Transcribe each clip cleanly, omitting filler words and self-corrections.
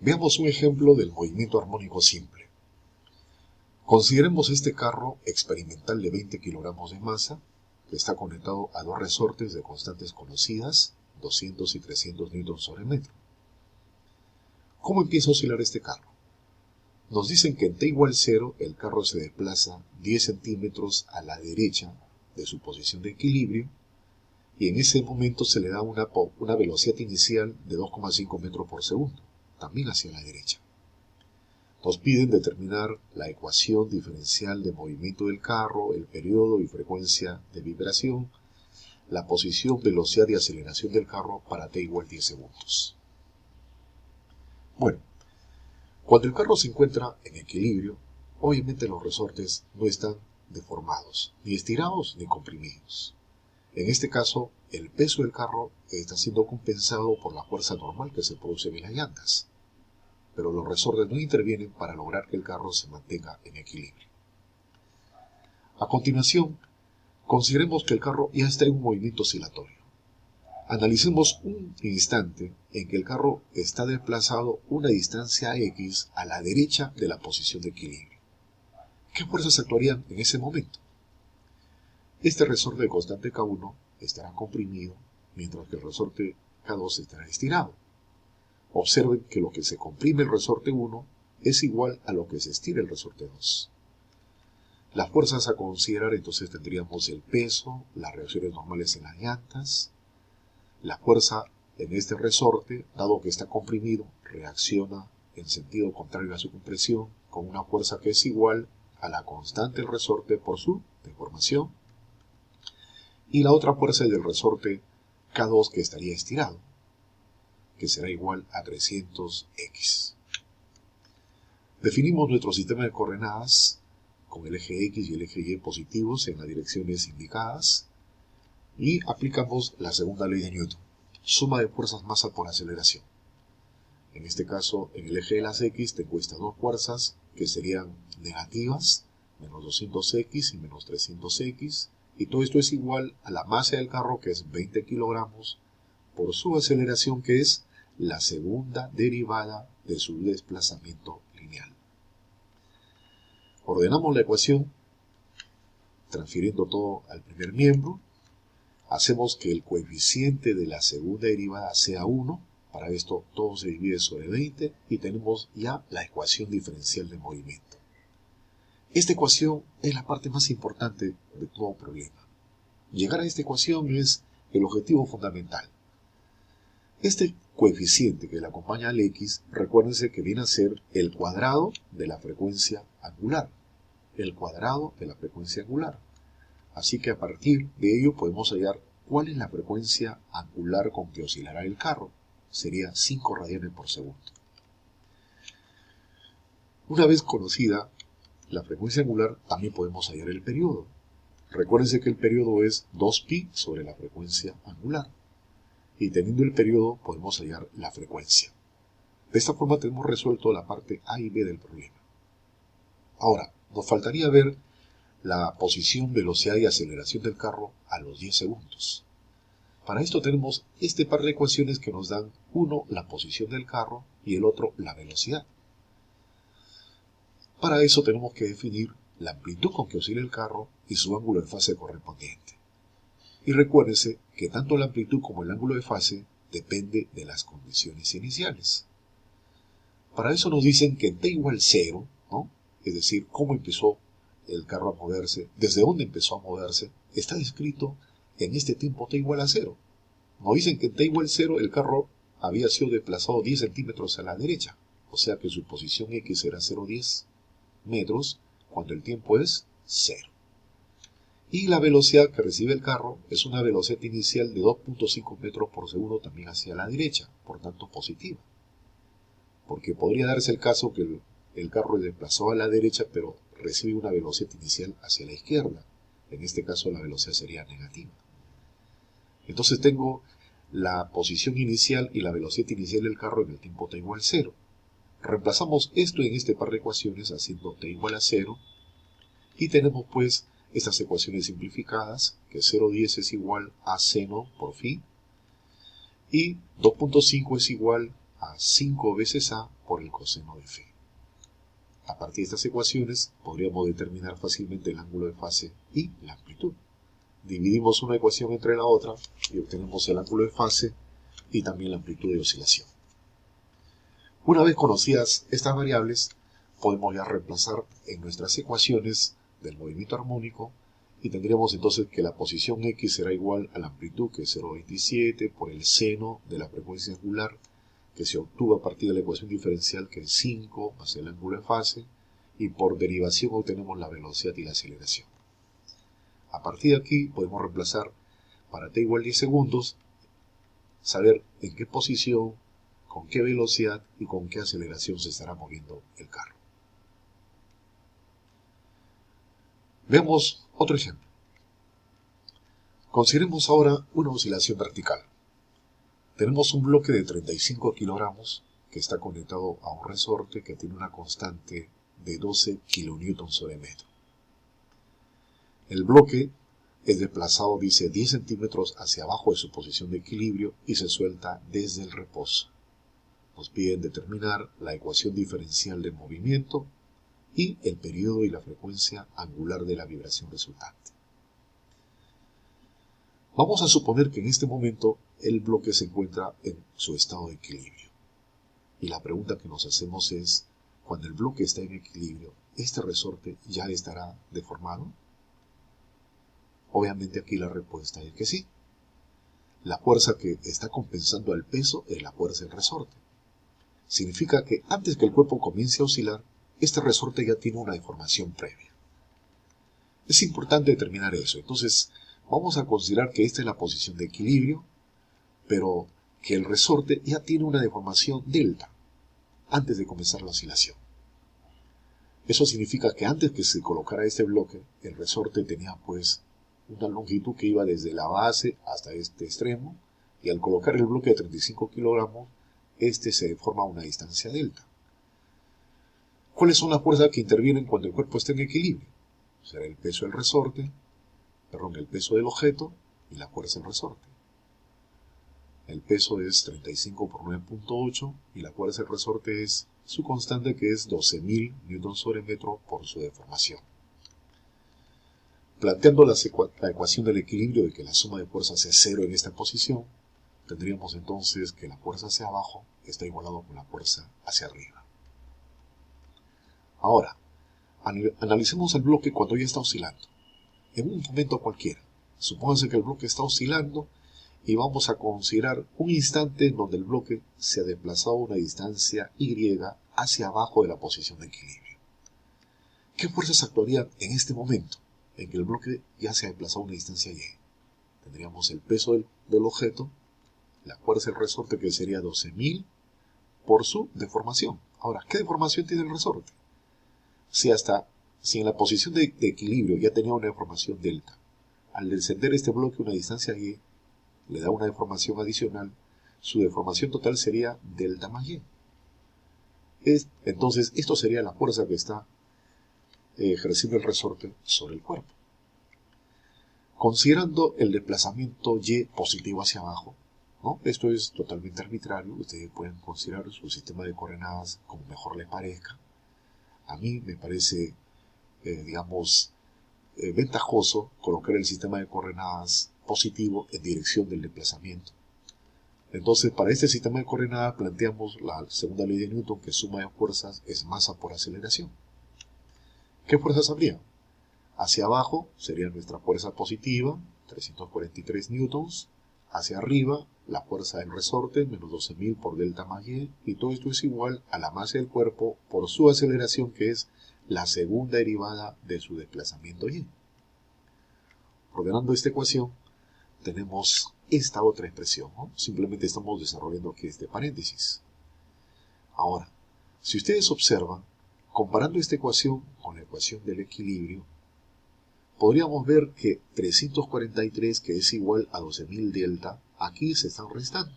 Veamos un ejemplo del movimiento armónico simple. Consideremos este carro experimental de 20 kilogramos de masa, que está conectado a dos resortes de constantes conocidas, 200 y 300 newtons sobre metro. ¿Cómo empieza a oscilar este carro? Nos dicen que en t igual 0 el carro se desplaza 10 centímetros a la derecha de su posición de equilibrio y en ese momento se le da una velocidad inicial de 2,5 metros por segundo, también hacia la derecha. Nos piden determinar la ecuación diferencial de movimiento del carro, el periodo y frecuencia de vibración, la posición, velocidad y aceleración del carro para t igual 10 segundos. Bueno, cuando el carro se encuentra en equilibrio, obviamente los resortes no están deformados, ni estirados ni comprimidos. En este caso, el peso del carro está siendo compensado por la fuerza normal que se produce en las llantas, pero los resortes no intervienen para lograr que el carro se mantenga en equilibrio. A continuación, consideremos que el carro ya está en un movimiento oscilatorio. Analicemos un instante en que el carro está desplazado una distancia x a la derecha de la posición de equilibrio. ¿Qué fuerzas actuarían en ese momento? Este resorte de constante K1 estará comprimido, mientras que el resorte K2 estará estirado. Observen que lo que se comprime el resorte 1 es igual a lo que se estira el resorte 2. Las fuerzas a considerar entonces tendríamos el peso, las reacciones normales en las llantas. La fuerza en este resorte, dado que está comprimido, reacciona en sentido contrario a su compresión con una fuerza que es igual a la constante del resorte por su deformación. Y la otra fuerza es del resorte K2 que estaría estirado, que será igual a 300x. Definimos nuestro sistema de coordenadas con el eje X y el eje Y positivos en las direcciones indicadas y aplicamos la segunda ley de Newton, suma de fuerzas masa por aceleración. En este caso, en el eje de las X tengo estas dos fuerzas que serían negativas, menos 200x y menos 300x, y todo esto es igual a la masa del carro, que es 20 kilogramos, por su aceleración, que es la segunda derivada de su desplazamiento lineal. Ordenamos la ecuación, transfiriendo todo al primer miembro. Hacemos que el coeficiente de la segunda derivada sea 1. Para esto todo se divide sobre 20 y tenemos ya la ecuación diferencial de movimiento. Esta ecuación es la parte más importante de todo problema. Llegar a esta ecuación es el objetivo fundamental. Este coeficiente que le acompaña al x, recuérdense que viene a ser el cuadrado de la frecuencia angular. El cuadrado de la frecuencia angular. Así que a partir de ello podemos hallar cuál es la frecuencia angular con que oscilará el carro. Sería 5 radianes por segundo. Una vez conocida la frecuencia angular, también podemos hallar el periodo. Recuérdense que el periodo es 2pi sobre la frecuencia angular. Y teniendo el periodo podemos hallar la frecuencia. De esta forma tenemos resuelto la parte A y B del problema. Ahora, nos faltaría ver la posición, velocidad y aceleración del carro a los 10 segundos. Para esto tenemos este par de ecuaciones que nos dan, uno, la posición del carro y el otro, la velocidad. Para eso tenemos que definir la amplitud con que oscila el carro y su ángulo de fase correspondiente. Y recuérdense que tanto la amplitud como el ángulo de fase depende de las condiciones iniciales. Para eso nos dicen que en t igual 0, ¿no? Es decir, cómo empezó el carro a moverse, desde dónde empezó a moverse, está descrito en este tiempo t igual a 0. Nos dicen que en t igual 0 el carro había sido desplazado 10 centímetros a la derecha, o sea que su posición x será 0,10 metros cuando el tiempo es 0. Y la velocidad que recibe el carro es una velocidad inicial de 2,5 metros por segundo también hacia la derecha, por tanto positiva. Porque podría darse el caso que el carro es desplazado a la derecha, pero recibe una velocidad inicial hacia la izquierda. En este caso la velocidad sería negativa. Entonces tengo la posición inicial y la velocidad inicial del carro en el tiempo t igual 0. Reemplazamos esto en este par de ecuaciones haciendo t igual a 0 y tenemos pues estas ecuaciones simplificadas, que 0,10 es igual a seno por phi y 2,5 es igual a 5 veces a por el coseno de phi. A partir de estas ecuaciones podríamos determinar fácilmente el ángulo de fase y la amplitud. Dividimos una ecuación entre la otra y obtenemos el ángulo de fase y también la amplitud de oscilación. Una vez conocidas estas variables, podemos ya reemplazar en nuestras ecuaciones del movimiento armónico y tendríamos entonces que la posición X será igual a la amplitud, que es 0,27, por el seno de la frecuencia angular, que se obtuvo a partir de la ecuación diferencial, que es 5, más el ángulo de fase, y por derivación obtenemos la velocidad y la aceleración. A partir de aquí podemos reemplazar para t igual 10 segundos, saber en qué posición, con qué velocidad y con qué aceleración se estará moviendo el carro. Veamos otro ejemplo. Consideremos ahora una oscilación vertical. Tenemos un bloque de 35 kilogramos que está conectado a un resorte que tiene una constante de 12 kilonewtons sobre metro. El bloque es desplazado, dice, 10 centímetros hacia abajo de su posición de equilibrio y se suelta desde el reposo. Nos piden determinar la ecuación diferencial del movimiento y el periodo y la frecuencia angular de la vibración resultante. Vamos a suponer que en este momento el bloque se encuentra en su estado de equilibrio. Y la pregunta que nos hacemos es, cuando el bloque está en equilibrio, ¿este resorte ya estará deformado? Obviamente aquí la respuesta es que sí. La fuerza que está compensando al peso es la fuerza del resorte. Significa que antes que el cuerpo comience a oscilar, este resorte ya tiene una deformación previa. Es importante determinar eso. Entonces, vamos a considerar que esta es la posición de equilibrio, pero que el resorte ya tiene una deformación delta antes de comenzar la oscilación. Eso significa que antes que se colocara este bloque, el resorte tenía pues una longitud que iba desde la base hasta este extremo, y al colocar el bloque de 35 kilogramos, este se deforma a una distancia delta. ¿Cuáles son las fuerzas que intervienen cuando el cuerpo está en equilibrio? Será el peso del resorte, el peso del objeto y la fuerza del resorte. El peso es 35 por 9.8 y la fuerza del resorte es su constante, que es 12.000 newtons sobre metro por su deformación. Planteando la ecuación del equilibrio de que la suma de fuerzas es cero en esta posición, tendríamos entonces que la fuerza hacia abajo está igualado con la fuerza hacia arriba. Ahora, analicemos el bloque cuando ya está oscilando. En un momento cualquiera, supónganse que el bloque está oscilando y vamos a considerar un instante en donde el bloque se ha desplazado una distancia y hacia abajo de la posición de equilibrio. ¿Qué fuerzas actuarían en este momento en que el bloque ya se ha desplazado una distancia y? Tendríamos el peso del objeto, la fuerza del resorte, que sería 12.000 por su deformación. Ahora, ¿qué deformación tiene el resorte? Si en la posición de equilibrio ya tenía una deformación delta, al descender este bloque una distancia y le da una deformación adicional, su deformación total sería delta más y. Entonces, esto sería la fuerza que está ejerciendo el resorte sobre el cuerpo. Considerando el desplazamiento y positivo hacia abajo, ¿no? Esto es totalmente arbitrario, ustedes pueden considerar su sistema de coordenadas como mejor les parezca. A mí me parece, ventajoso colocar el sistema de coordenadas positivo en dirección del desplazamiento. Entonces, para este sistema de coordenadas planteamos la segunda ley de Newton, que suma de fuerzas es masa por aceleración. ¿Qué fuerzas habría? Hacia abajo sería nuestra fuerza positiva, 343 newtons. Hacia arriba, la fuerza del resorte, menos 12.000 por delta más y todo esto es igual a la masa del cuerpo por su aceleración, que es la segunda derivada de su desplazamiento y. Ordenando esta ecuación, tenemos esta otra expresión, ¿no? Simplemente estamos desarrollando aquí este paréntesis. Ahora, si ustedes observan, comparando esta ecuación con la ecuación del equilibrio, podríamos ver que 343, que es igual a 12.000 delta, aquí se están restando.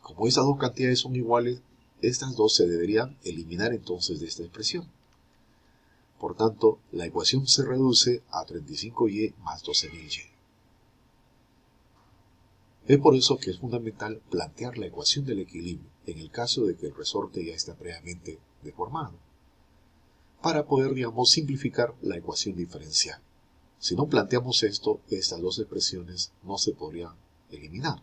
Como esas dos cantidades son iguales, estas dos se deberían eliminar entonces de esta expresión. Por tanto, la ecuación se reduce a 35y más 12.000y. Es por eso que es fundamental plantear la ecuación del equilibrio en el caso de que el resorte ya está previamente deformado, para poder, digamos, simplificar la ecuación diferencial. Si no planteamos esto, estas dos expresiones no se podrían eliminar.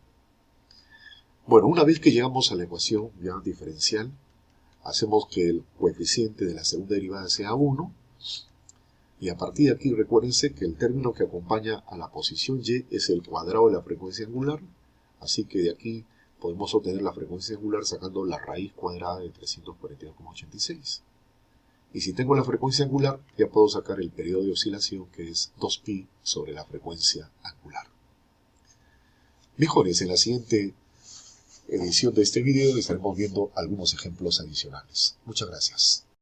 Bueno, una vez que llegamos a la ecuación ya diferencial, hacemos que el coeficiente de la segunda derivada sea 1, y a partir de aquí recuérdense que el término que acompaña a la posición y es el cuadrado de la frecuencia angular, así que de aquí podemos obtener la frecuencia angular sacando la raíz cuadrada de 342,86. Y si tengo la frecuencia angular, ya puedo sacar el periodo de oscilación, que es 2pi sobre la frecuencia angular. Mejores, en la siguiente edición de este video estaremos viendo algunos ejemplos adicionales. Muchas gracias.